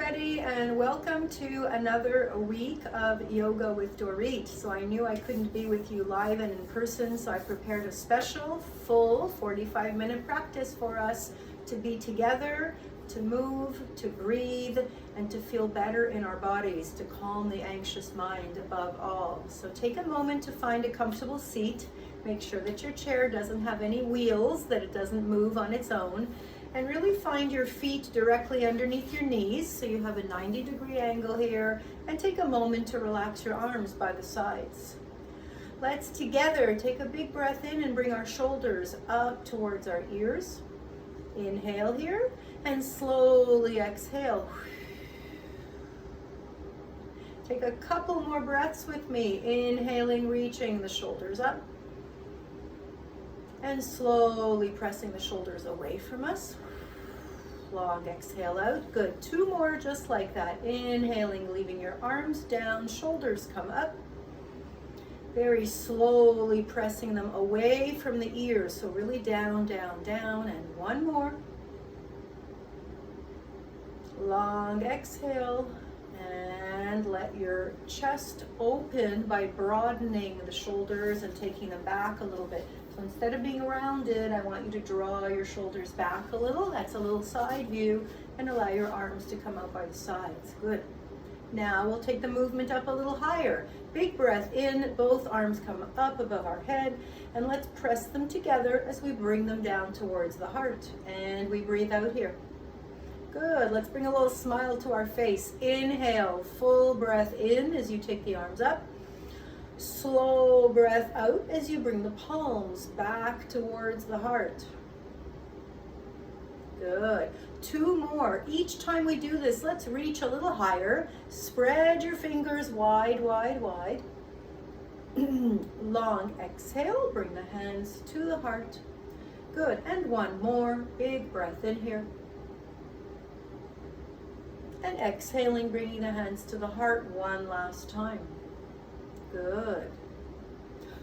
everybody, and welcome to another week of Yoga with Dorit. So I knew I couldn't be with you live and in person, so I prepared a special full 45-minute practice for us to be together, to move, to breathe, and to feel better in our bodies, to calm the anxious mind above all. So take a moment to find a comfortable seat. Make sure that your chair doesn't have any wheels, that it doesn't move on its own. And really find your feet directly underneath your knees, so you have a 90-degree angle here, and take a moment to relax your arms by the sides. Let's together take a big breath in and bring our shoulders up towards our ears. Inhale here, and slowly exhale. Take a couple more breaths with me, inhaling, reaching the shoulders up, and slowly pressing the shoulders away from us. Long exhale out. Good. Two more just like that. Inhaling, leaving your arms down, shoulders come up. Very slowly pressing them away from the ears. So really down, down, down. And one more. Long exhale. And let your chest open by broadening the shoulders and taking them back a little bit. So instead of being rounded, I want you to draw your shoulders back a little. That's a little side view, and allow your arms to come out by the sides. Good. Now we'll take the movement up a little higher. Big breath in, both arms come up above our head, and let's press them together as we bring them down towards the heart. And we breathe out here. Good. Let's bring a little smile to our face. Inhale, full breath in as you take the arms up. Slow breath out as you bring the palms back towards the heart. Good. Two more. Each time we do this, let's reach a little higher. Spread your fingers wide, wide, wide. Long exhale. Bring the hands to the heart. Good. And one more. Big breath in here. And exhaling, bringing the hands to the heart one last time. Good.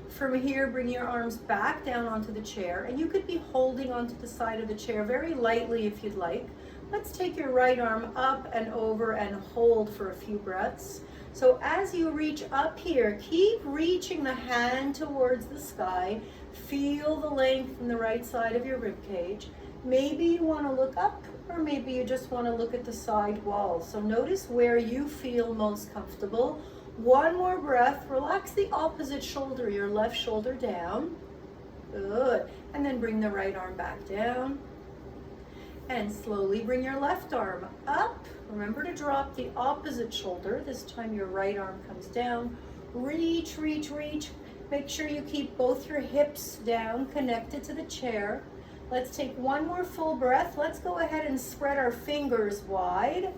From here, bring your arms back down onto the chair, and you could be holding onto the side of the chair very lightly if you'd like. Let's take your right arm up and over and hold for a few breaths. So as you reach up here, keep reaching the hand towards the sky. Feel the length in the right side of your rib cage. Maybe you want to look up, or maybe you just want to look at the side wall. So notice where you feel most comfortable. One more breath. Relax the opposite shoulder, your left shoulder down. Good. And then bring the right arm back down. And slowly bring your left arm up. Remember to drop the opposite shoulder. This time your right arm comes down. Reach, reach, reach. Make sure you keep both your hips down, connected to the chair. Let's take one more full breath. Let's go ahead and spread our fingers wide.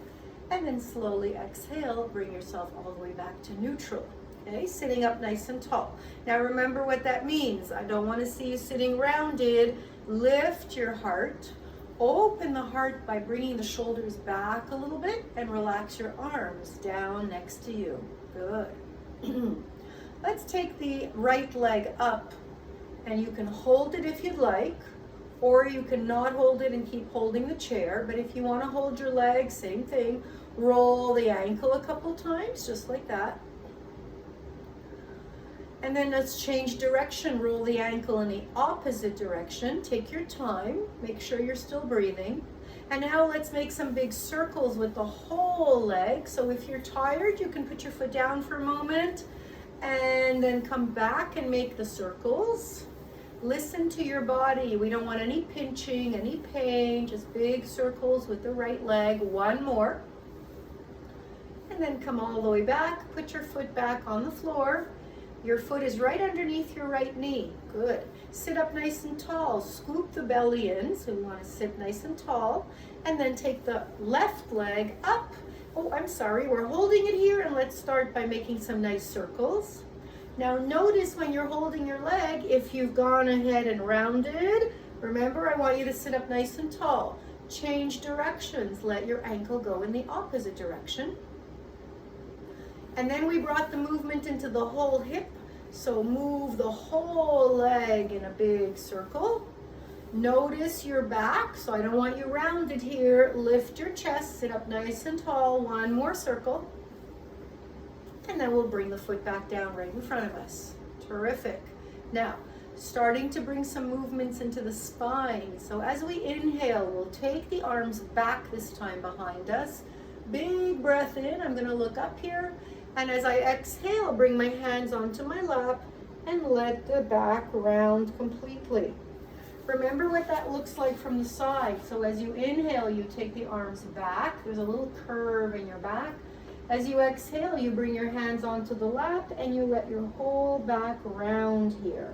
And then slowly exhale, bring yourself all the way back to neutral. Okay, sitting up nice and tall. Now remember what that means. I don't want to see you sitting rounded. Lift your heart. Open the heart by bringing the shoulders back a little bit, and relax your arms down next to you. Good. Let's take the right leg up, and you can hold it if you'd like, or you can not hold it and keep holding the chair. But if you want to hold your leg, same thing. Roll the ankle a couple times, just like that. And then let's change direction. Roll the ankle in the opposite direction. Take your time. Make sure you're still breathing. And now let's make some big circles with the whole leg. So if you're tired, you can put your foot down for a moment and then come back and make the circles. Listen to your body. We don't want any pinching, any pain, just big circles with the right leg. One more. And then come all the way back. Put your foot back on the floor. Your foot is right underneath your right knee. Good. Sit up nice and tall. Scoop the belly in. So we want to sit nice and tall. And then take the left leg up. Oh, I'm sorry. We're holding it here. And let's start by making some nice circles. Now notice when you're holding your leg, if you've gone ahead and rounded, remember I want you to sit up nice and tall. Change directions. Let your ankle go in the opposite direction. And then we brought the movement into the whole hip. So move the whole leg in a big circle. Notice your back, so I don't want you rounded here. Lift your chest, sit up nice and tall. One more circle. And then we'll bring the foot back down right in front of us. Terrific. Now, starting to bring some movements into the spine. So as we inhale, we'll take the arms back this time behind us. Big breath in. I'm going to look up here. And as I exhale, bring my hands onto my lap and let the back round completely. Remember what that looks like from the side. So as you inhale, you take the arms back. There's a little curve in your back. As you exhale, you bring your hands onto the lap and you let your whole back round here.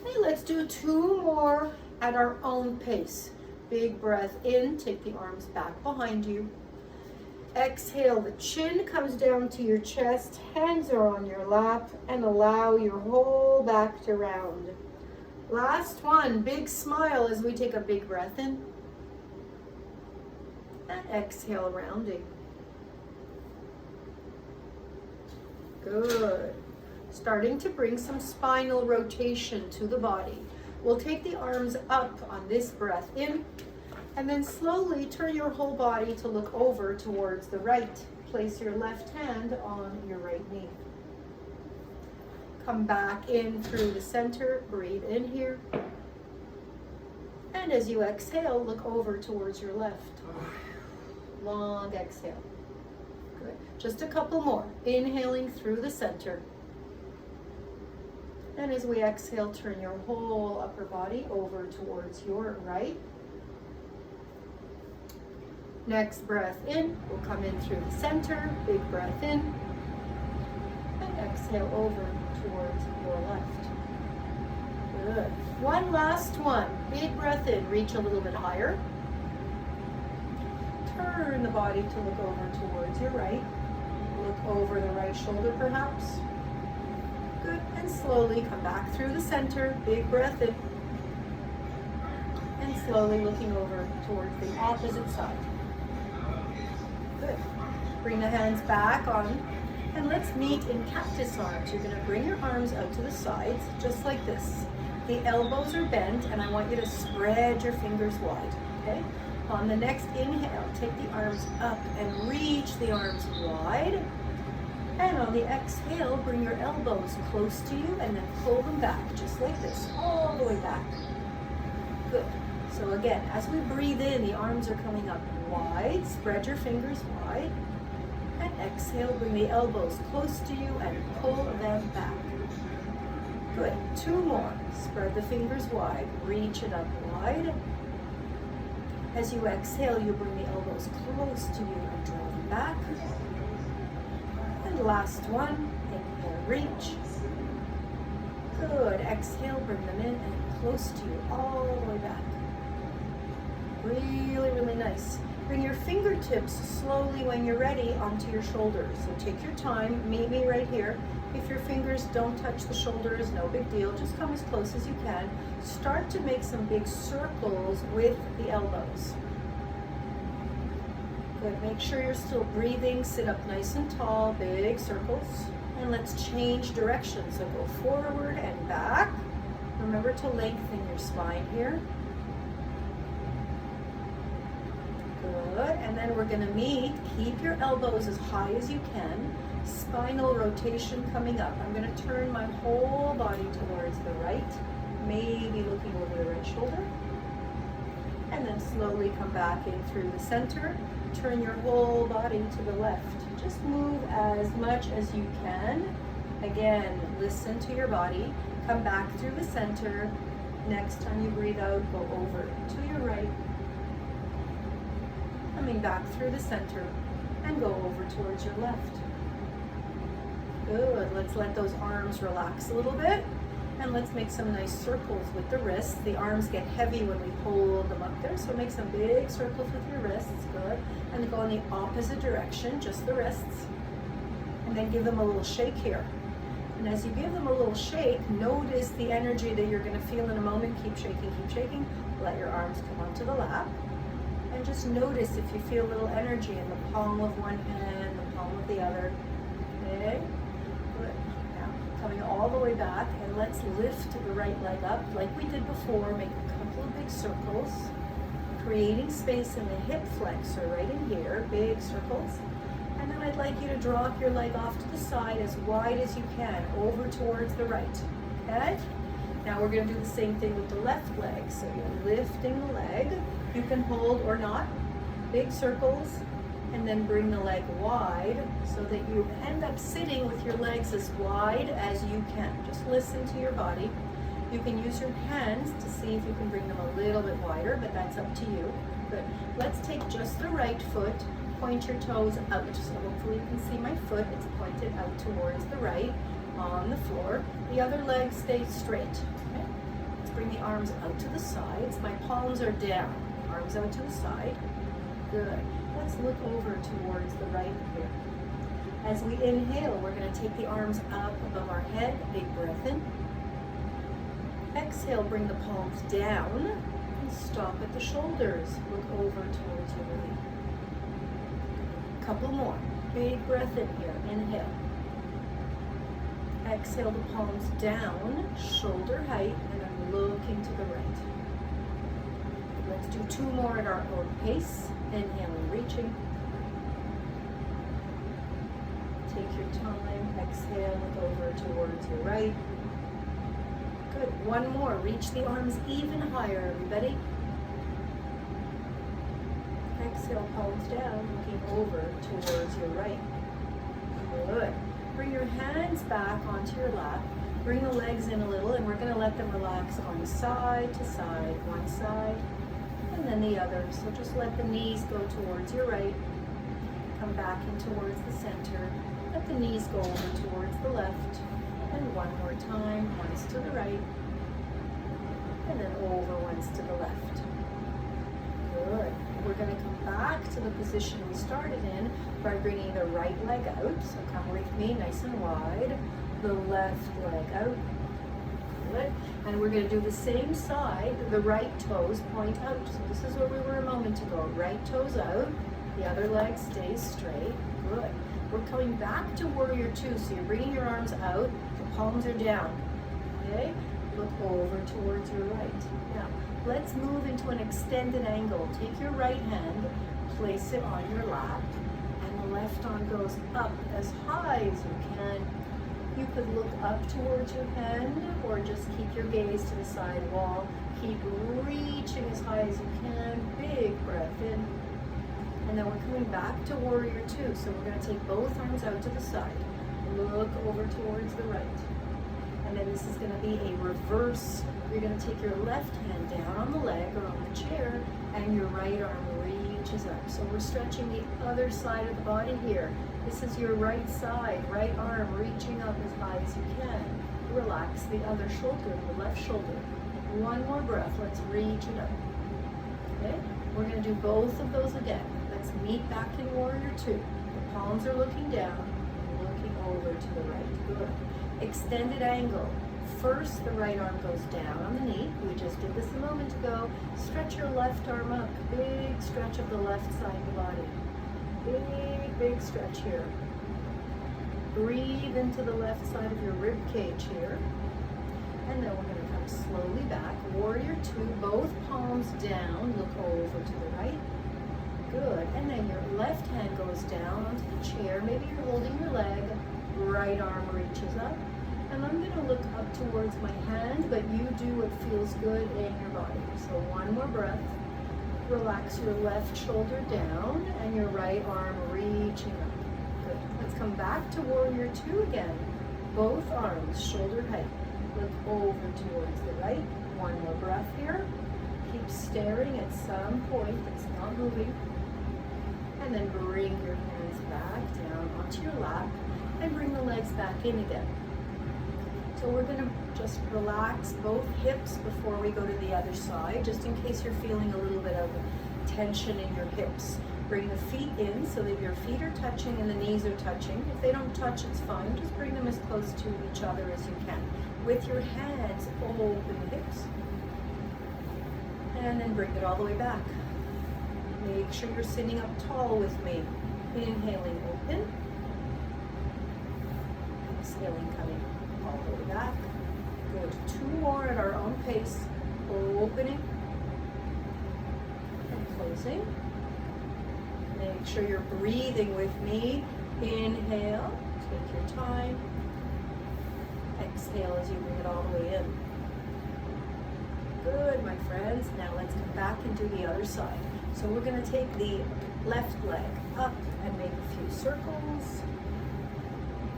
Okay, let's do 2 more at our own pace. Big breath in, take the arms back behind you. Exhale, the chin comes down to your chest, hands are on your lap, and allow your whole back to round. Last one, big smile as we take a big breath in. And exhale, rounding. Good. Starting to bring some spinal rotation to the body. We'll take the arms up on this breath in, and then slowly turn your whole body to look over towards the right. Place your left hand on your right knee. Come back in through the center, breathe in here. And as you exhale, look over towards your left. Long exhale. Good. Just a couple more. Inhaling through the center. And as we exhale, turn your whole upper body over towards your right. Next breath in, we'll come in through the center, big breath in, and exhale over towards your left. Good. One last one, big breath in, reach a little bit higher. Turn the body to look over towards your right. Look over the right shoulder perhaps. Good, and slowly come back through the center, big breath in, and slowly looking over towards the opposite side. Good. Bring the hands back on, and let's meet in cactus arms. You're going to bring your arms out to the sides, just like this. The elbows are bent, and I want you to spread your fingers wide, okay? On the next inhale, take the arms up and reach the arms wide. And on the exhale, bring your elbows close to you, and then pull them back, just like this, all the way back. Good. So again, as we breathe in, the arms are coming up wide. Spread your fingers wide. And exhale, bring the elbows close to you and pull them back. Good. 2 more. Spread the fingers wide. Reach it up wide. As you exhale, you bring the elbows close to you and draw them back. And last one. Inhale, reach. Good. Exhale, bring them in and close to you, all the way back. Really, really nice. Bring your fingertips slowly when you're ready onto your shoulders. So take your time, meet me right here. If your fingers don't touch the shoulders, no big deal. Just come as close as you can. Start to make some big circles with the elbows. Good, make sure you're still breathing. Sit up nice and tall, big circles. And let's change direction. So go forward and back. Remember to lengthen your spine here. Good, and then we're going to meet. Keep your elbows as high as you can. Spinal rotation coming up. I'm going to turn my whole body towards the right, maybe looking over the right shoulder. And then slowly come back in through the center. Turn your whole body to the left. Just move as much as you can. Again, listen to your body. Come back through the center. Next time you breathe out, go over to your right. Coming back through the center and go over towards your left. Good. Let's let those arms relax a little bit. And let's make some nice circles with the wrists. The arms get heavy when we hold them up there, so make some big circles with your wrists. Good. And go in the opposite direction, just the wrists. And then give them a little shake here. And as you give them a little shake, notice the energy that you're going to feel in a moment. Keep shaking, keep shaking. Let your arms come onto the lap. And just notice if you feel a little energy in the palm of one hand, the palm of the other. Okay? Good. Now, coming all the way back, and let's lift the right leg up like we did before. Make a couple little big circles, creating space in the hip flexor right in here, big circles. And then I'd like you to drop your leg off to the side as wide as you can, over towards the right, okay? Now we're gonna do the same thing with the left leg. So you're lifting the leg. You can hold or not, big circles, and then bring the leg wide so that you end up sitting with your legs as wide as you can. Just listen to your body. You can use your hands to see if you can bring them a little bit wider, but that's up to you. Good. Let's take just the right foot, point your toes out. So hopefully you can see my foot, it's pointed out towards the right on the floor. The other leg stays straight. Okay? Let's bring the arms out to the sides. My palms are down, arms out to the side. Good. Let's look over towards the right here. As we inhale, we're going to take the arms up above our head. Big breath in. Exhale, bring the palms down and stop at the shoulders. Look over towards your belly. Couple more. Big breath in here. Inhale. Exhale the palms down, shoulder height, and I'm looking to the right. Let's do 2 more at our own pace. Inhaling, reaching. Take your time. Exhale, look over towards your right. Good. 1 more. Reach the arms even higher, everybody. Exhale, palms down, looking over towards your right. Good. Bring your hands back onto your lap. Bring the legs in a little, and we're going to let them relax on side to side. One side, and then the other. So just let the knees go towards your right. Come back in towards the center. Let the knees go over towards the left. And 1 more time, once to the right. And then over once to the left. Good. We're going to come back to the position we started in by bringing the right leg out. So come with me, nice and wide. The left leg out. Good. And we're going to do the same side. The right toes point out. So this is where we were a moment ago. Right toes out. The other leg stays straight. Good. We're coming back to warrior 2. So you're bringing your arms out. The palms are down. Okay? Look over towards your right. Now, let's move into an extended angle. Take your right hand, place it on your lap, and the left arm goes up as high as you can. You could look up towards your hand or just keep your gaze to the side wall. Keep reaching as high as you can. Big breath in. And then we're coming back to warrior 2. So we're going to take both arms out to the side. Look over towards the right. And then this is going to be a reverse. You're going to take your left hand down on the leg or on the chair, and your right arm reaches up. So we're stretching the other side of the body here. This is your right side, right arm reaching up as high as you can. Relax the other shoulder, the left shoulder. 1 more breath. Let's reach it up. Okay? We're going to do both of those again. Let's meet back in warrior 2. The palms are looking down, looking over to the right. Good. Extended angle. First, the right arm goes down on the knee. We just did this a moment ago. Stretch your left arm up. Big stretch of the left side of the body. Big, big stretch here. Breathe into the left side of your rib cage here. And then we're going to come slowly back. Warrior 2, both palms down. Look over to the right. Good. And then your left hand goes down onto the chair. Maybe you're holding your leg. Right arm reaches up. And I'm going to look up towards my hand, but you do what feels good in your body. So 1 more breath. Relax your left shoulder down and your right arm reaching up. Good. Let's come back to warrior 2 again. Both arms shoulder height. Look over towards the right. 1 more breath here. Keep staring at some point that's not moving. And then bring your hands back down onto your lap and bring the legs back in again. So we're going to just relax both hips before we go to the other side, just in case you're feeling a little bit of tension in your hips. Bring the feet in so that your feet are touching and the knees are touching. If they don't touch, it's fine. Just bring them as close to each other as you can. With your hands, open the hips. And then bring it all the way back. Make sure you're sitting up tall with me. Inhaling, open. Exhaling, coming all the way back. Good. 2 more at our own pace. Opening Amazing. Make sure you're breathing with me. Inhale, take your time. Exhale as you bring it all the way in. Good, my friends. Now let's come back and do the other side. So we're going to take the left leg up and make a few circles.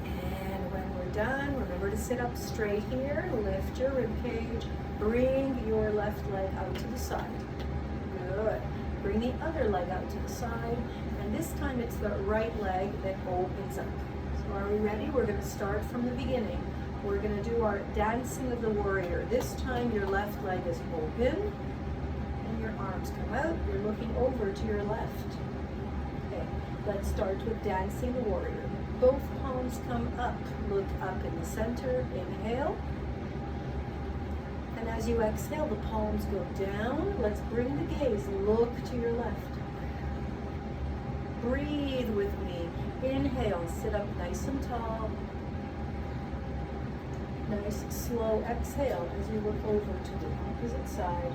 And when we're done, remember to sit up straight here. Lift your rib cage. Bring your left leg out to the side. Good. Bring the other leg out to the side. And this time it's the right leg that opens up. So are we ready? We're going to start from the beginning. We're going to do our dancing of the warrior. This time your left leg is open and your arms come out. You're looking over to your left. Okay, let's start with dancing the warrior. Both palms come up. Look up in the center. Inhale. And as you exhale, the palms go down. Let's bring the gaze. Look to your left. Breathe with me. Inhale. Sit up nice and tall. Nice, slow exhale as you look over to the opposite side.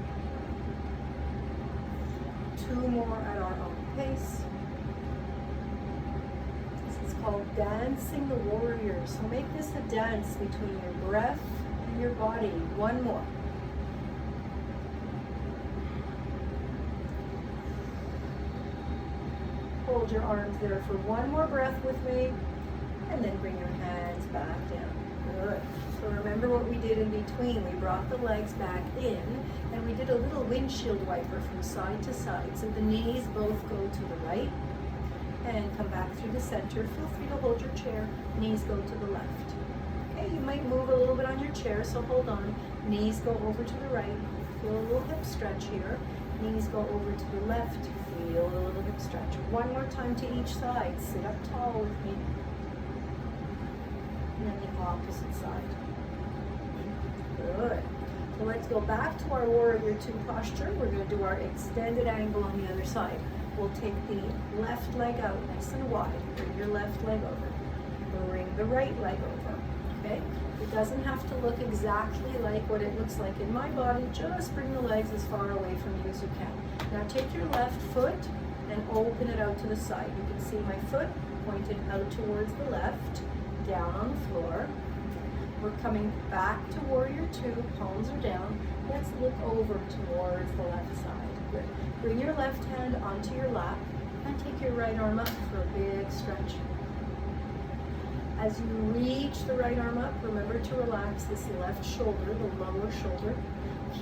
2 more at our own pace. This is called dancing the warrior. So make this a dance between your breath and your body. 1 more. Hold your arms there for 1 more breath with me, and then bring your hands back down. Good. So remember what we did in between. We brought the legs back in and we did a little windshield wiper from side to side. So the knees both go to the right and come back through the center. Feel free to hold your chair. Knees go to the left. Okay, you might move a little bit on your chair, so hold on. Knees go over to the right. Feel a little hip stretch here. Knees go over to the left. Feel a little hip stretch. 1 more time to each side. Sit up tall with me. And then the opposite side. Good. So let's go back to our warrior 2 posture. We're going to do our extended angle on the other side. We'll take the left leg out nice and wide. Bring your left leg over. Bring the right leg over. Okay? It doesn't have to look exactly like what it looks like in my body. Just bring the legs as far away from you as you can. Now take your left foot and open it out to the side. You can see my foot pointed out towards the left. Down on the floor. We're coming back to warrior 2, palms are down. Let's look over towards the left side. Good. Bring your left hand onto your lap and take your right arm up for a big stretch. As you reach the right arm up, remember to relax this left shoulder, the lower shoulder.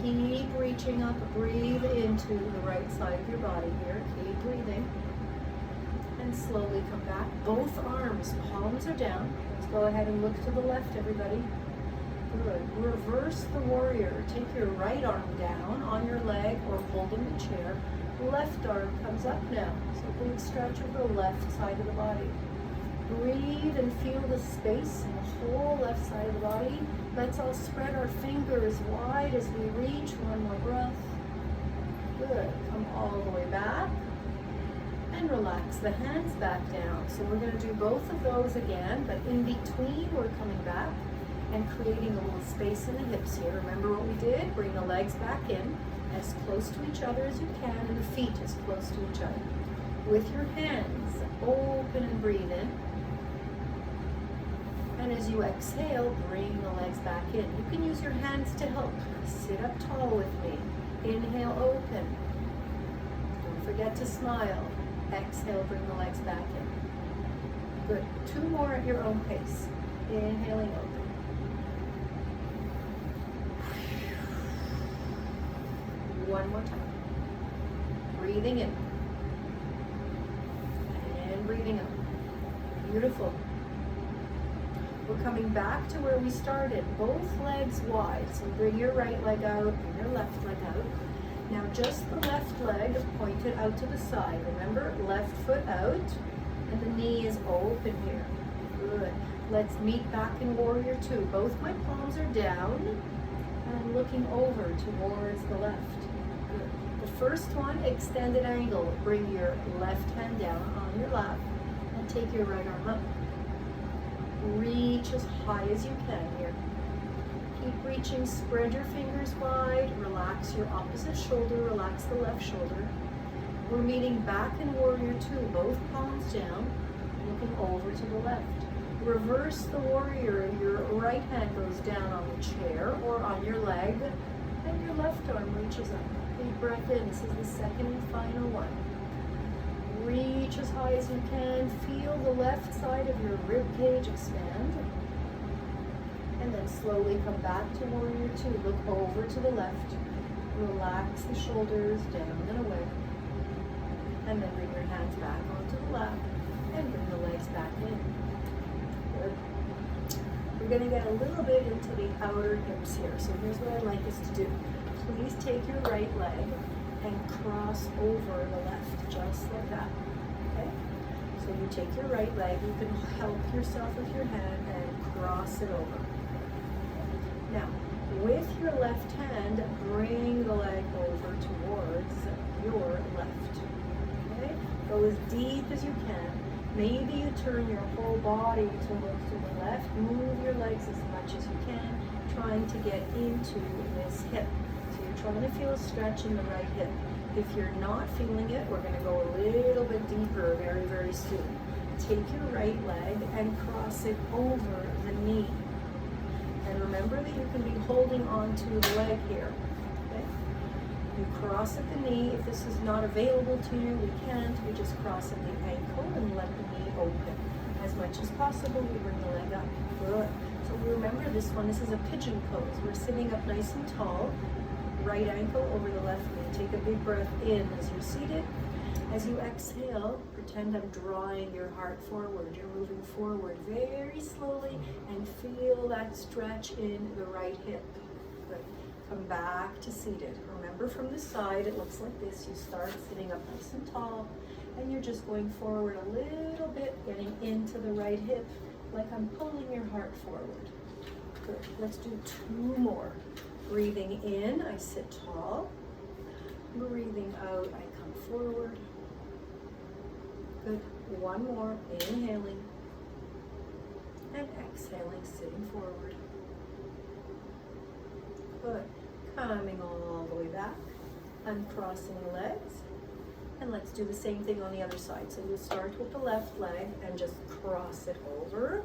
Keep reaching up, breathe into the right side of your body here. Keep breathing. And slowly come back. Both arms, palms are down. Let's go ahead and look to the left, everybody. Good. Reverse the warrior. Take your right arm down on your leg or holding the chair. Left arm comes up now. So big stretch over the left side of the body. Breathe and feel the space in the whole left side of the body. Let's all spread our fingers wide as we reach. 1 more breath. Good. Come all the way back. And relax the hands back down. So we're going to do both of those again, but in between we're coming back and creating a little space in the hips here. Remember what we did? Bring the legs back in as close to each other as you can and the feet as close to each other. With your hands, open and breathe in. And as you exhale, bring the legs back in. You can use your hands to help. Sit up tall with me. Inhale, open. Don't forget to smile. Exhale, bring the legs back in. Good. 2 more at your own pace. Inhaling, open. One more time. Breathing in. And breathing out. Beautiful. We're coming back to where we started. Both legs wide. So bring your right leg out and your left leg out. Now just the left leg pointed out to the side. Remember, left foot out and the knee is open here. Good. Let's meet back in warrior 2. Both my palms are down and I'm looking over towards the left. Good. The first one, extended angle. Bring your left hand down on your lap and take your right arm up. Reach as high as you can here. Keep reaching, spread your fingers wide, relax your opposite shoulder, relax the left shoulder. We're meeting back in warrior two, both palms down, looking over to the left. Reverse the warrior, your right hand goes down on the chair or on your leg, and your left arm reaches up. Big breath in, this is the second and final one. Reach as high as you can, feel the left side of your rib cage expand. And then slowly come back to warrior two, look over to the left. Relax the shoulders down and away. And then bring your hands back onto the lap and bring the legs back in. Good. We're going to get a little bit into the outer hips here. So here's what I'd like us to do. Please take your right leg and cross over the left, just like that. Okay? So you take your right leg, you can help yourself with your hand and cross it over. Now, with your left hand, bring the leg over towards your left. Okay? Go as deep as you can. Maybe you turn your whole body to look to the left. Move your legs as much as you can, trying to get into this hip. So you're trying to feel a stretch in the right hip. If you're not feeling it, we're going to go a little bit deeper very, very soon. Take your right leg and cross it over the knee. And remember that you can be holding on to the leg here. Okay? You cross at the knee. If this is not available to you, we can't. We just cross at the ankle and let the knee open. As much as possible, we bring the leg up. Good. So remember this one. This is a pigeon pose. We're sitting up nice and tall. Right ankle over the left knee. Take a big breath in as you're seated. As you exhale, pretend I'm drawing your heart forward. You're moving forward very slowly and feel that stretch in the right hip. Good. Come back to seated. Remember from the side, it looks like this. You start sitting up nice and tall and you're just going forward a little bit, getting into the right hip, like I'm pulling your heart forward. Good. Let's do two more. Breathing in, I sit tall. Breathing out, I come forward. Good. One more. Inhaling. And exhaling, sitting forward. Good. Coming all the way back. Uncrossing the legs. And let's do the same thing on the other side. So you'll start with the left leg and just cross it over.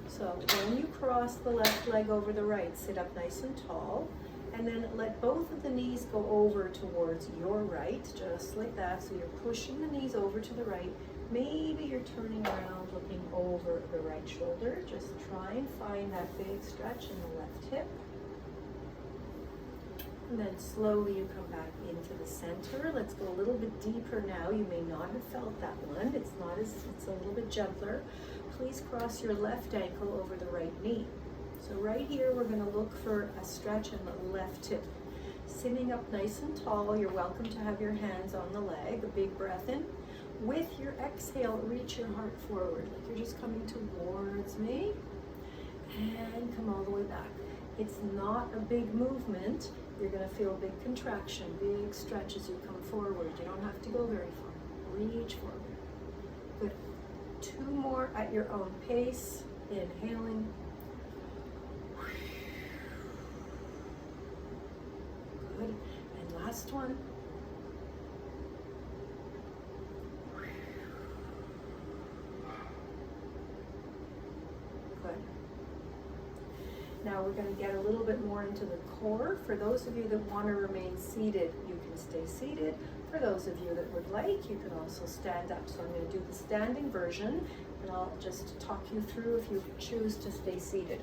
So when you cross the left leg over the right, sit up nice and tall. And then let both of the knees go over towards your right, just like that. So you're pushing the knees over to the right. Maybe you're turning around, looking over the right shoulder. Just try and find that big stretch in the left hip. And then slowly you come back into the center. Let's go a little bit deeper now. You may not have felt that one. It's a little bit gentler. Please cross your left ankle over the right knee. So right here, we're going to look for a stretch in the left hip. Sitting up nice and tall, you're welcome to have your hands on the leg. A big breath in. With your exhale, reach your heart forward, like you're just coming towards me. And come all the way back. It's not a big movement. You're going to feel a big contraction, big stretch as you come forward. You don't have to go very far. Reach forward. Good. Two more at your own pace. Inhaling. Good. And last one. Good. Now we're going to get a little bit more into the core. For those of you that want to remain seated, you can stay seated. For those of you that would like, you can also stand up. So I'm going to do the standing version, and I'll just talk you through if you choose to stay seated.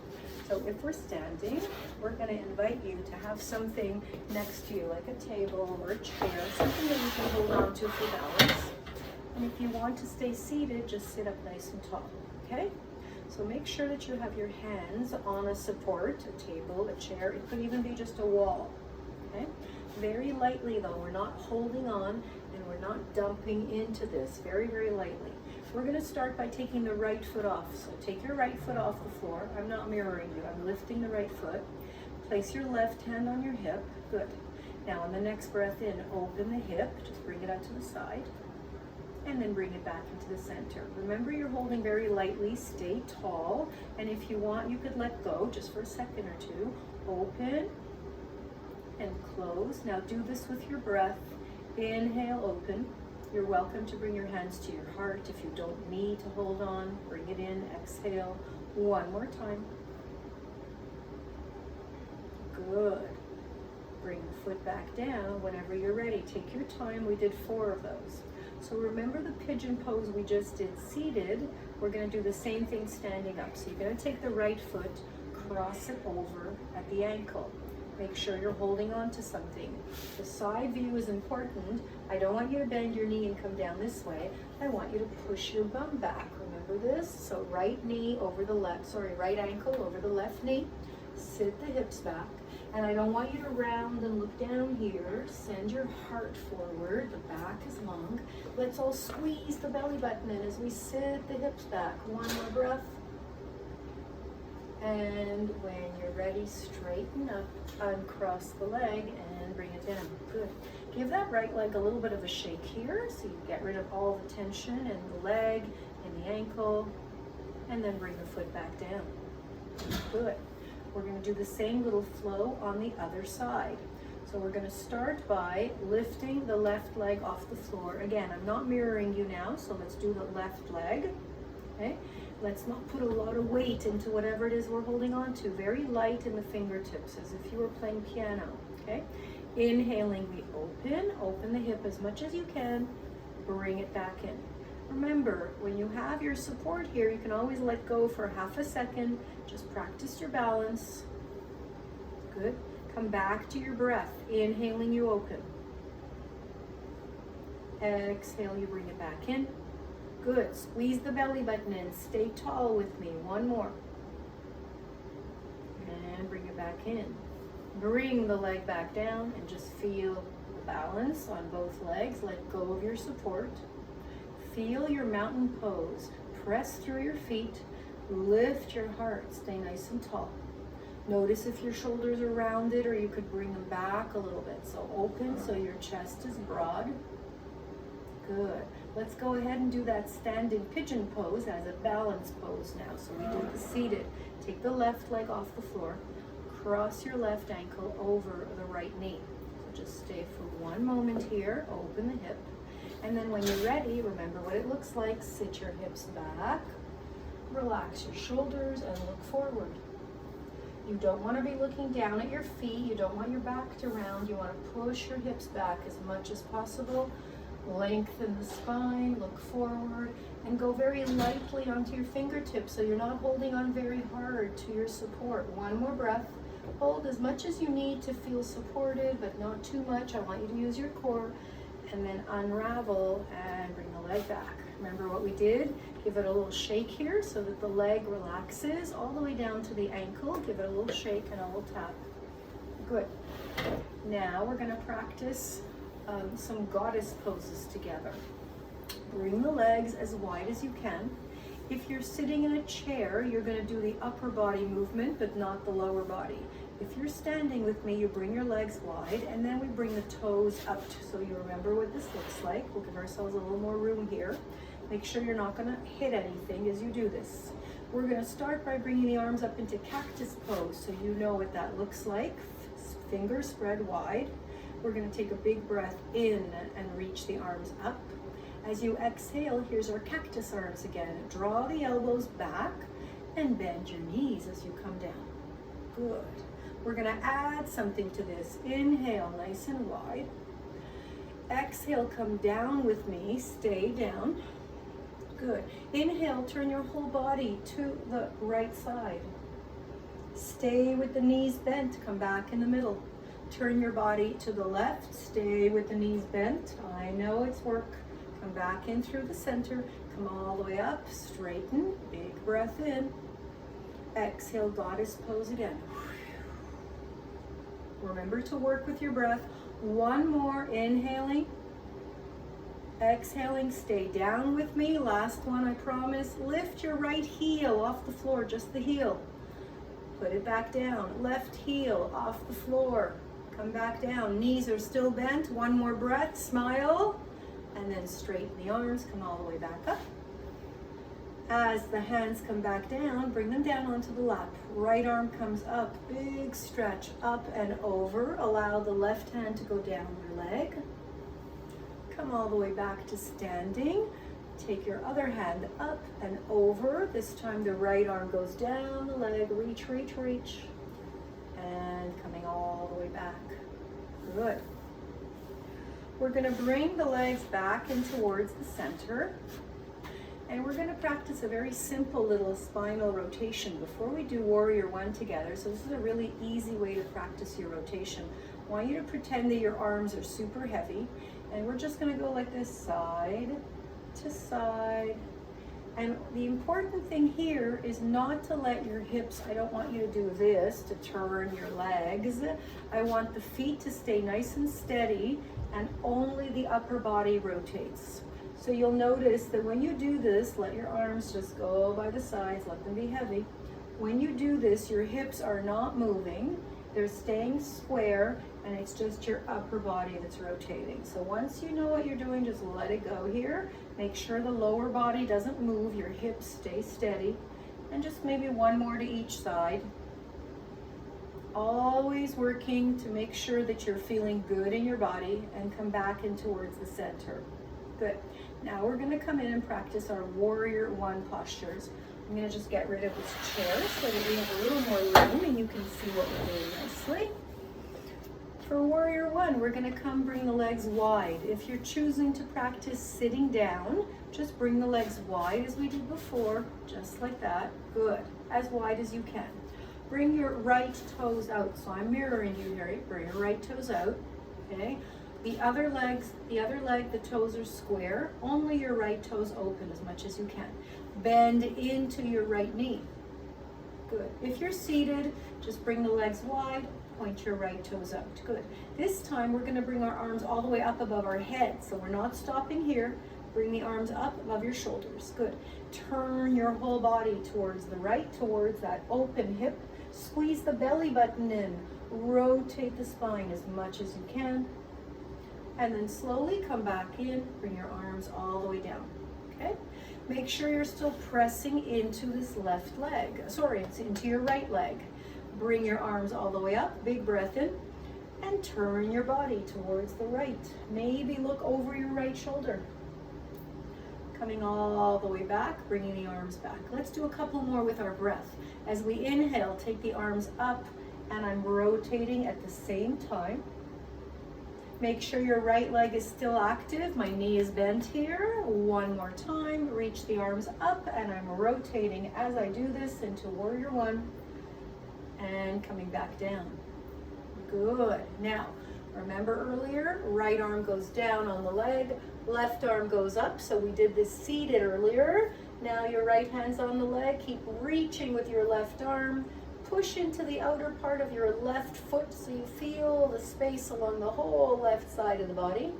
So if we're standing, we're going to invite you to have something next to you, like a table or a chair, something that you can hold on to for balance. And if you want to stay seated, just sit up nice and tall, okay? So make sure that you have your hands on a support, a table, a chair. It could even be just a wall, okay? Very lightly though, we're not holding on and we're not dumping into this, very, very lightly. We're gonna start by taking the right foot off. So take your right foot off the floor. I'm not mirroring you, I'm lifting the right foot. Place your left hand on your hip, good. Now on the next breath in, open the hip, just bring it out to the side. And then bring it back into the center. Remember, you're holding very lightly, stay tall, and if you want, you could let go just for a second or two. Open and close. Now do this with your breath. Inhale, open. You're welcome to bring your hands to your heart. If you don't need to hold on, bring it in. Exhale. One more time. Good. Bring the foot back down whenever you're ready. Take your time. We did 4 of those. So remember the pigeon pose we just did seated. We're going to do the same thing standing up. So you're going to take the right foot, cross it over at the ankle. Make sure you're holding on to something. The side view is important. I don't want you to bend your knee and come down this way. I want you to push your bum back. Remember this? So right knee over the left, right ankle over the left knee. Sit the hips back. And I don't want you to round and look down here. Send your heart forward. The back is long. Let's all squeeze the belly button in as we sit the hips back. One more breath. And when you're ready, straighten up, uncross the leg, and bring it down. Good. Give that right leg a little bit of a shake here, so you get rid of all the tension in the leg, in the ankle, and then bring the foot back down. Good. We're going to do the same little flow on the other side. So we're going to start by lifting the left leg off the floor. Again, I'm not mirroring you now, so let's do the left leg. Okay? Let's not put a lot of weight into whatever it is we're holding on to. Very light in the fingertips, as if you were playing piano. Okay? Inhaling, we open the hip as much as you can, bring it back in. Remember, when you have your support here, you can always let go for half a second. Just practice your balance. Good. Come back to your breath. Inhaling, you open. Exhale, you bring it back in. Good. Squeeze the belly button in. Stay tall with me. One more. And bring it back in. Bring the leg back down and just feel the balance on both legs. Let go of your support. Feel your mountain pose. Press through your feet. Lift your heart. Stay nice and tall. Notice if your shoulders are rounded, or you could bring them back a little bit. So open so your chest is broad. Good. Let's go ahead and do that standing pigeon pose as a balance pose now. So we did the seated. Take the left leg off the floor. Cross your left ankle over the right knee. So just stay for one moment here. Open the hip. And then when you're ready, remember what it looks like. Sit your hips back. Relax your shoulders and look forward. You don't want to be looking down at your feet. You don't want your back to round. You want to push your hips back as much as possible. Lengthen the spine, look forward, and go very lightly onto your fingertips so you're not holding on very hard to your support. One more breath. Hold as much as you need to feel supported, but not too much. I want you to use your core, and then unravel and bring the leg back. Remember what we did? Give it a little shake here so that the leg relaxes all the way down to the ankle. Give it a little shake and a little tap. Good. Now we're going to practice some goddess poses together. Bring the legs as wide as you can. If you're sitting in a chair, you're going to do the upper body movement, but not the lower body. If you're standing with me, you bring your legs wide, and then we bring the toes up so you remember what this looks like. We'll give ourselves a little more room here. Make sure you're not going to hit anything as you do this. We're going to start by bringing the arms up into cactus pose so you know what that looks like. Fingers spread wide. We're going to take a big breath in and reach the arms up. As you exhale, here's our cactus arms again. Draw the elbows back and bend your knees as you come down. Good. We're going to add something to this. Inhale, nice and wide. Exhale, come down with me. Stay down. Good. Inhale, turn your whole body to the right side. Stay with the knees bent. Come back in the middle. Turn your body to the left. Stay with the knees bent. I know it's work. Come back in through the center. Come all the way up. Straighten. Big breath in. Exhale, goddess pose again. Remember to work with your breath. One more. Inhaling. Exhaling. Stay down with me. Last one, I promise. Lift your right heel off the floor. Just the heel. Put it back down. Left heel off the floor. Come back down. Knees are still bent. One more breath. Smile. And then straighten the arms. Come all the way back up. As the hands come back down, bring them down onto the lap. Right arm comes up. Big stretch up and over. Allow the left hand to go down your leg. come all the way back to standing. Take your other hand up and over. This time the right arm goes down the leg, reach, reach, reach. And coming all the way back. Good. We're going to bring the legs back in towards the center. And we're going to practice a very simple little spinal rotation before we do Warrior One together. So this is a really easy way to practice your rotation. I want you to pretend that your arms are super heavy. And we're just going to go like this, side to side. And the important thing here is not to let your hips, I don't want you to do this to turn your legs. I want the feet to stay nice and steady and only the upper body rotates. So you'll notice that when you do this, let your arms just go by the sides, let them be heavy. When you do this, your hips are not moving, they're staying square, and it's just your upper body that's rotating. So once you know what you're doing, just let it go here. Make sure the lower body doesn't move, your hips stay steady, and just maybe one more to each side. Always working to make sure that you're feeling good in your body and come back in towards the center. Good. Now we're going to come in and practice our Warrior One postures. I'm going to just get rid of this chair so that we have a little more room and you can see what we're doing nicely. For Warrior One, we're going to come bring the legs wide. If you're choosing to practice sitting down, just bring the legs wide as we did before, just like that. Good. As wide as you can. Bring your right toes out. So I'm mirroring you here. Bring your right toes out. Okay. The other leg, the toes are square. Only your right toes open as much as you can. Bend into your right knee. Good. If you're seated, just bring the legs wide, point your right toes out. Good. This time we're going to bring our arms all the way up above our head. So we're not stopping here. Bring the arms up above your shoulders. Good. Turn your whole body towards the right, towards that open hip. Squeeze the belly button in. Rotate the spine as much as you can. And then slowly come back in, bring your arms all the way down, okay? Make sure you're still pressing into this left leg, it's into your right leg. Bring your arms all the way up, big breath in, and turn your body towards the right. Maybe look over your right shoulder. Coming all the way back, bringing the arms back. Let's do a couple more with our breath. As we inhale, take the arms up, and I'm rotating at the same time. Make sure your right leg is still active. My knee is bent here. One more time. Reach the arms up and I'm rotating as I do this into Warrior One and coming back down. Good. Now, remember earlier, right arm goes down on the leg, left arm goes up. So we did this seated earlier. Now your right hand's on the leg. Keep reaching with your left arm. Push into the outer part of your left foot so you feel the space along the whole left side of the body.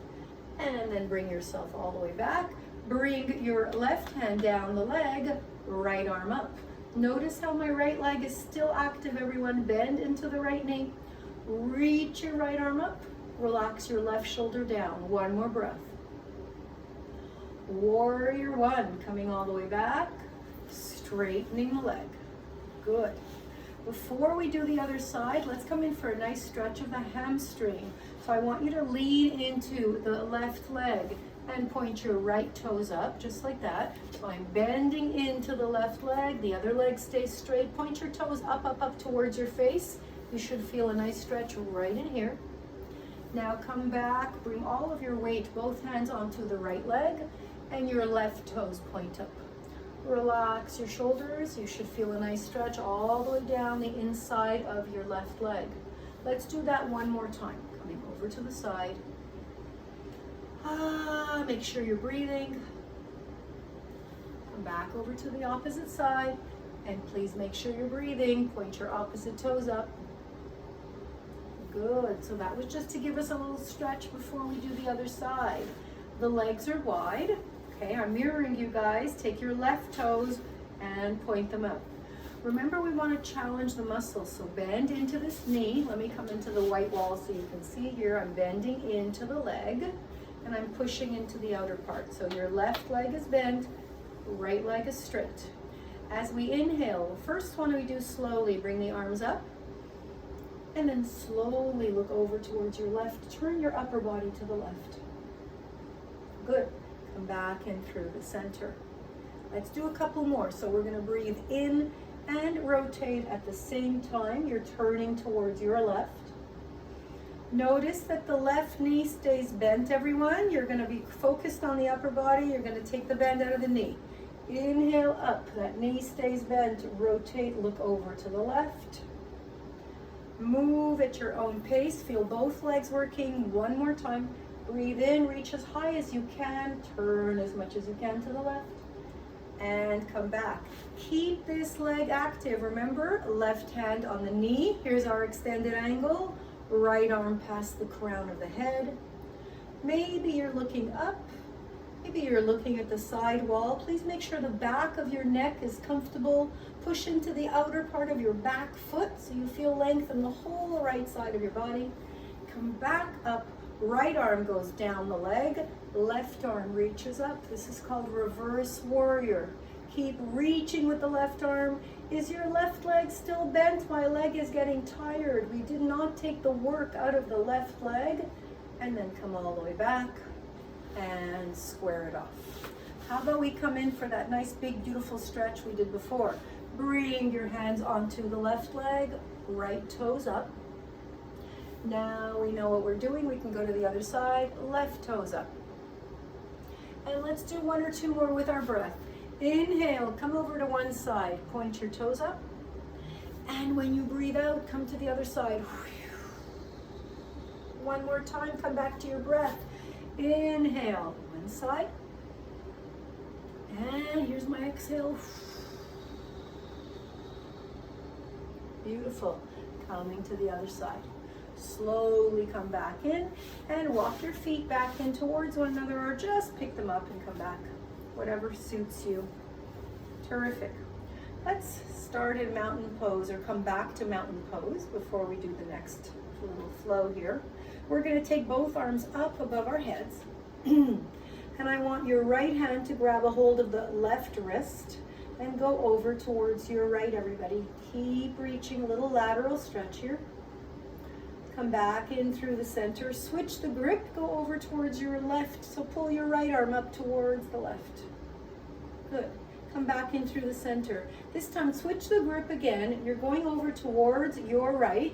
And then bring yourself all the way back. Bring your left hand down the leg, right arm up. Notice how my right leg is still active, everyone. Bend into the right knee. Reach your right arm up. Relax your left shoulder down. One more breath. Warrior One, coming all the way back. Straightening the leg. Good. Before we do the other side, let's come in for a nice stretch of the hamstring. So I want you to lean into the left leg and point your right toes up, just like that. So I'm bending into the left leg, the other leg stays straight. Point your toes up, up, up towards your face. You should feel a nice stretch right in here. Now come back, bring all of your weight, both hands onto the right leg, and your left toes point up. Relax your shoulders. You should feel a nice stretch all the way down the inside of your left leg. Let's do that one more time. Coming over to the side. Make sure you're breathing. Come back over to the opposite side. And please make sure you're breathing. Point your opposite toes up. Good. So that was just to give us a little stretch before we do the other side. The legs are wide. Okay, I'm mirroring you guys. Take your left toes and point them up. Remember, we want to challenge the muscles, so bend into this knee. Let me come into the white wall so you can see here. I'm bending into the leg, and I'm pushing into the outer part. So your left leg is bent, right leg is straight. As we inhale, the first one we do slowly, bring the arms up, and then slowly look over towards your left. Turn your upper body to the left. Good. Come back in through the center. Let's do a couple more. So we're going to breathe in and rotate at the same time. You're turning towards your left. Notice that the left knee stays bent, everyone. You're going to be focused on the upper body. You're going to take the bend out of the knee. Inhale up. That knee stays bent. Rotate, look over to the left. Move at your own pace. Feel both legs working. One more time. Breathe in, reach as high as you can. Turn as much as you can to the left. And come back. Keep this leg active. Remember, left hand on the knee. Here's our extended angle. Right arm past the crown of the head. Maybe you're looking up. Maybe you're looking at the side wall. Please make sure the back of your neck is comfortable. Push into the outer part of your back foot so you feel length in the whole right side of your body. Come back up. Right arm goes down the leg. Left arm reaches up. This is called reverse warrior. Keep reaching with the left arm. Is your left leg still bent? My leg is getting tired. We did not take the work out of the left leg. And then come all the way back and square it off. How about we come in for that nice big beautiful stretch we did before. Bring your hands onto the left leg, right toes up. Now we know what we're doing. We can go to the other side, left toes up. And let's do one or two more with our breath. Inhale, come over to one side, point your toes up. And when you breathe out, come to the other side. One more time, come back to your breath. Inhale, one side. And here's my exhale. Beautiful. Coming to the other side. Slowly come back in and walk your feet back in towards one another, or just pick them up and come back. Whatever suits you. Terrific. Let's start in mountain pose, or come back to mountain pose before we do the next little flow here. We're going to take both arms up above our heads. And I want your right hand to grab a hold of the left wrist and go over towards your right, everybody. Keep reaching, a little lateral stretch here. Come back in through the center. Switch the grip, go over towards your left. So pull your right arm up towards the left. Good. Come back in through the center. This time switch the grip again. You're going over towards your right.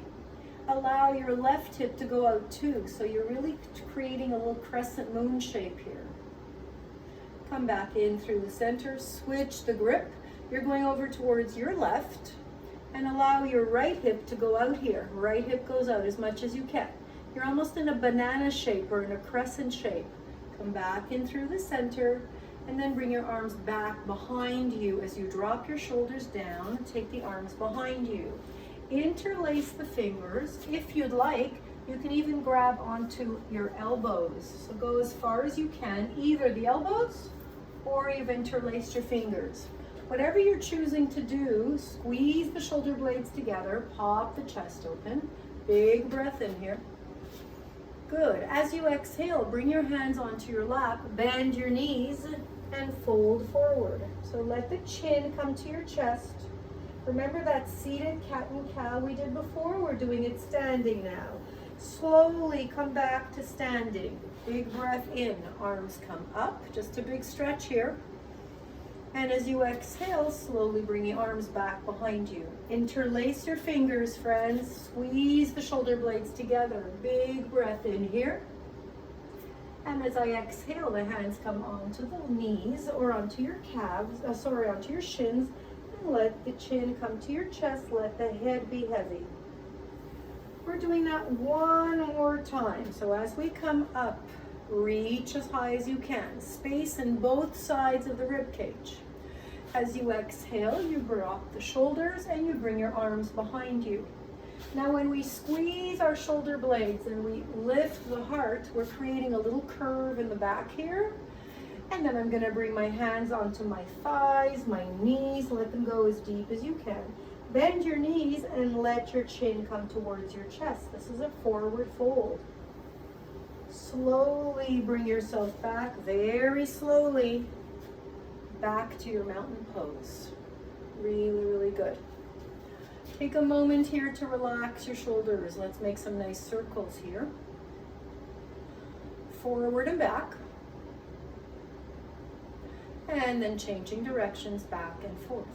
Allow your left hip to go out too. So you're really creating a little crescent moon shape here. Come back in through the center. Switch the grip. You're going over towards your left. And allow your right hip to go out here. Right hip goes out as much as you can. You're almost in a banana shape or in a crescent shape. Come back in through the center, and then bring your arms back behind you as you drop your shoulders down. Take the arms behind you. Interlace the fingers. If you'd like, you can even grab onto your elbows. So go as far as you can, either the elbows or you've interlaced your fingers. Whatever you're choosing to do, squeeze the shoulder blades together, pop the chest open. Big breath in here. Good. As you exhale, bring your hands onto your lap, bend your knees, and fold forward. So let the chin come to your chest. Remember that seated cat and cow we did before? We're doing it standing now. Slowly come back to standing. Big breath in, arms come up. Just a big stretch here. And as you exhale, slowly bring the arms back behind you. Interlace your fingers, friends. Squeeze the shoulder blades together. Big breath in here. And as I exhale, the hands come onto the knees or onto your calves, onto your shins. And let the chin come to your chest. Let the head be heavy. We're doing that one more time. So as we come up, reach as high as you can. Space in both sides of the rib cage. As you exhale, you drop the shoulders and you bring your arms behind you. Now when we squeeze our shoulder blades and we lift the heart, we're creating a little curve in the back here. And then I'm going to bring my hands onto my thighs, my knees, let them go as deep as you can. Bend your knees and let your chin come towards your chest. This is a forward fold. Slowly bring yourself back, very slowly, back to your mountain pose. Really, really good. Take a moment here to relax your shoulders. Let's make some nice circles here. Forward and back. And then changing directions back and forth.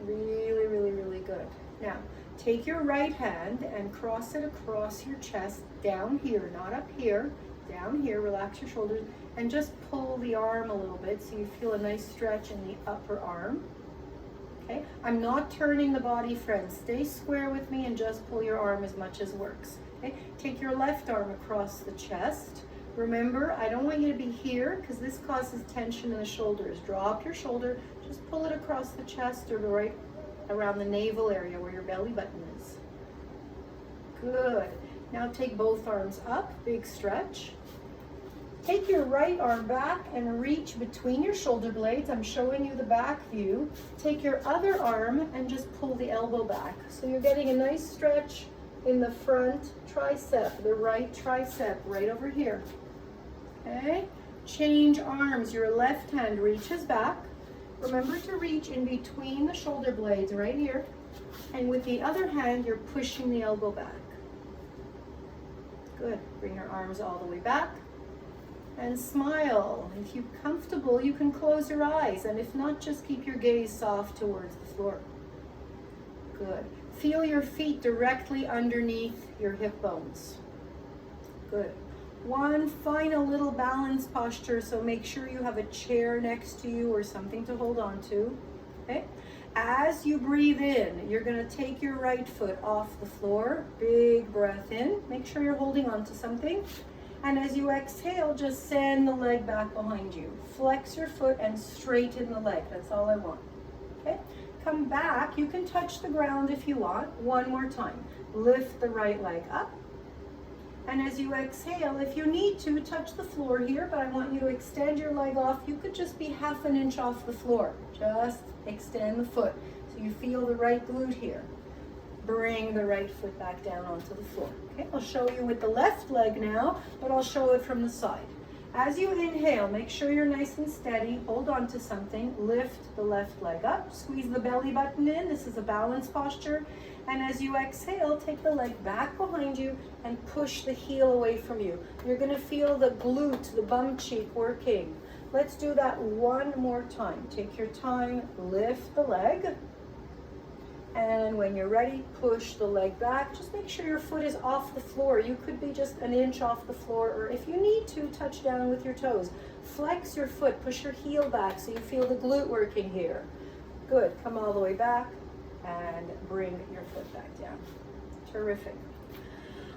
Really, really, really good. Now, take your right hand and cross it across your chest, down here, not up here, down here, relax your shoulders, and just pull the arm a little bit so you feel a nice stretch in the upper arm. Okay, I'm not turning the body, friends. Stay square with me and just pull your arm as much as works. Okay, take your left arm across the chest. Remember, I don't want you to be here because this causes tension in the shoulders. Drop your shoulder, just pull it across the chest or right around the navel area where your belly button is. Good. Now take both arms up, big stretch. Take your right arm back and reach between your shoulder blades. I'm showing you the back view. Take your other arm and just pull the elbow back. So you're getting a nice stretch in the front tricep, the right tricep, right over here. Okay? Change arms. Your left hand reaches back. Remember to reach in between the shoulder blades right here. And with the other hand, you're pushing the elbow back. Good. Bring your arms all the way back. And smile. If you're comfortable, you can close your eyes. And if not, just keep your gaze soft towards the floor. Good. Feel your feet directly underneath your hip bones. Good. One final little balance posture, so make sure you have a chair next to you or something to hold on to. Okay? As you breathe in, you're going to take your right foot off the floor. Big breath in. Make sure you're holding on to something. And as you exhale, just send the leg back behind you. Flex your foot and straighten the leg. That's all I want. Okay? Come back. You can touch the ground if you want. One more time. Lift the right leg up. And as you exhale, if you need to, touch the floor here, but I want you to extend your leg off. You could just be half an inch off the floor. Just extend the foot so you feel the right glute here. Bring the right foot back down onto the floor. Okay, I'll show you with the left leg now, but I'll show it from the side. As you inhale, make sure you're nice and steady. Hold on to something. Lift the left leg up. Squeeze the belly button in. This is a balance posture. And as you exhale, take the leg back behind you and push the heel away from you. You're going to feel the glute, the bum cheek working. Let's do that one more time. Take your time. Lift the leg. And when you're ready, push the leg back. Just make sure your foot is off the floor. You could be just an inch off the floor, or if you need to, touch down with your toes. Flex your foot, push your heel back so you feel the glute working here. Good, come all the way back and bring your foot back down. Terrific.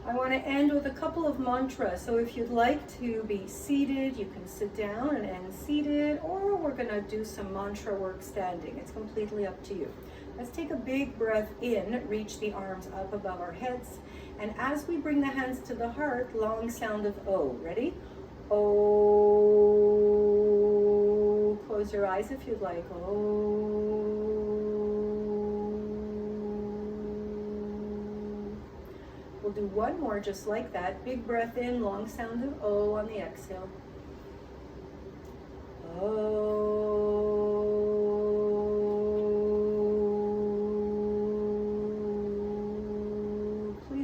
I want to end with a couple of mantras. So if you'd like to be seated, you can sit down and end seated, or we're going to do some mantra work standing. It's completely up to you. Let's take a big breath in, reach the arms up above our heads. And as we bring the hands to the heart, long sound of O. Ready? O. Close your eyes if you'd like. O. We'll do one more just like that. Big breath in, long sound of O on the exhale. O.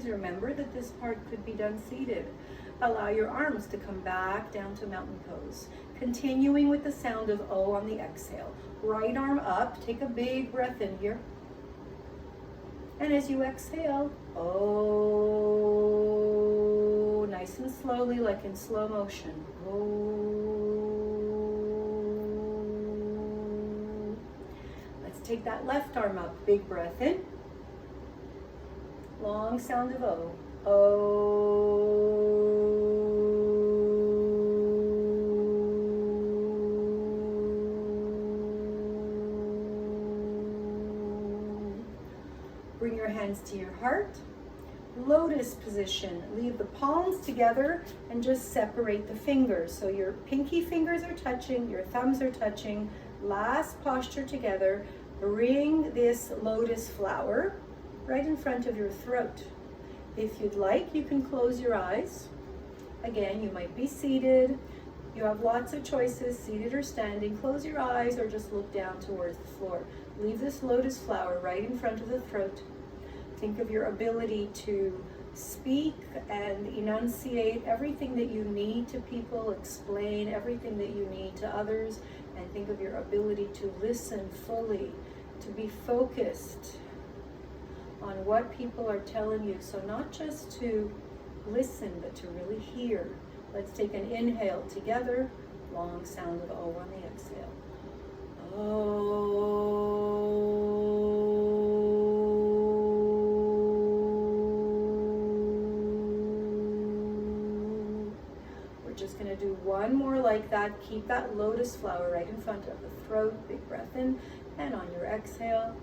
Remember that this part could be done seated. Allow your arms to come back down to mountain pose. Continuing with the sound of O on the exhale. Right arm up. Take a big breath in here. And as you exhale, O. Nice and slowly, like in slow motion. O. Let's take that left arm up. Big breath in. Long sound of O. O. Bring your hands to your heart. Lotus position. Leave the palms together and just separate the fingers. So your pinky fingers are touching, your thumbs are touching. Last posture together. Bring this lotus flower right in front of your throat. If you'd like, you can close your eyes. Again, you might be seated. You have lots of choices, seated or standing. Close your eyes or just look down towards the floor. Leave this lotus flower right in front of the throat. Think of your ability to speak and enunciate everything that you need to people, explain everything that you need to others, and think of your ability to listen fully, to be focused on what people are telling you. So not just to listen, but to really hear. Let's take an inhale together, long sound of O on the exhale. We're just going to do one more like that. Keep that lotus flower right in front of the throat. Big breath in, and on your exhale.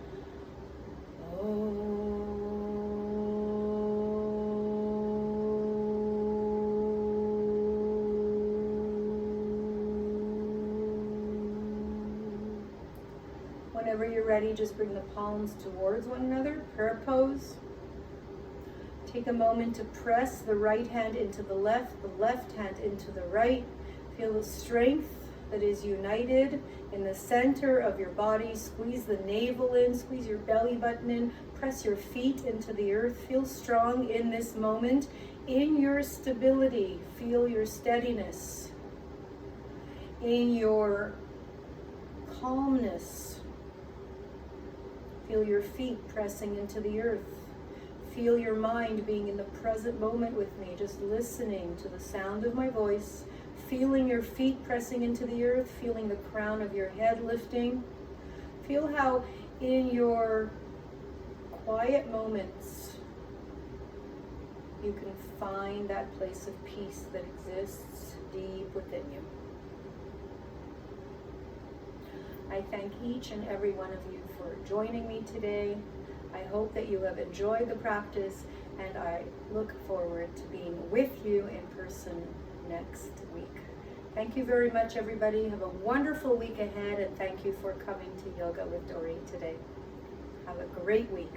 Whenever you're ready, just bring the palms towards one another, prayer pose. Take a moment to press the right hand into the left hand into the right. Feel the strength that is united in the center of your body. Squeeze the navel in, squeeze your belly button in, press your feet into the earth. Feel strong in this moment. In your stability, feel your steadiness. In your calmness, feel your feet pressing into the earth. Feel your mind being in the present moment with me, just listening to the sound of my voice, feeling your feet pressing into the earth, feeling the crown of your head lifting. Feel how in your quiet moments you can find that place of peace that exists deep within you. I thank each and every one of you for joining me today. I hope that you have enjoyed the practice, and I look forward to being with you in person next week. Thank you very much, everybody. Have a wonderful week ahead, and thank you for coming to Yoga with Doreen today. Have a great week.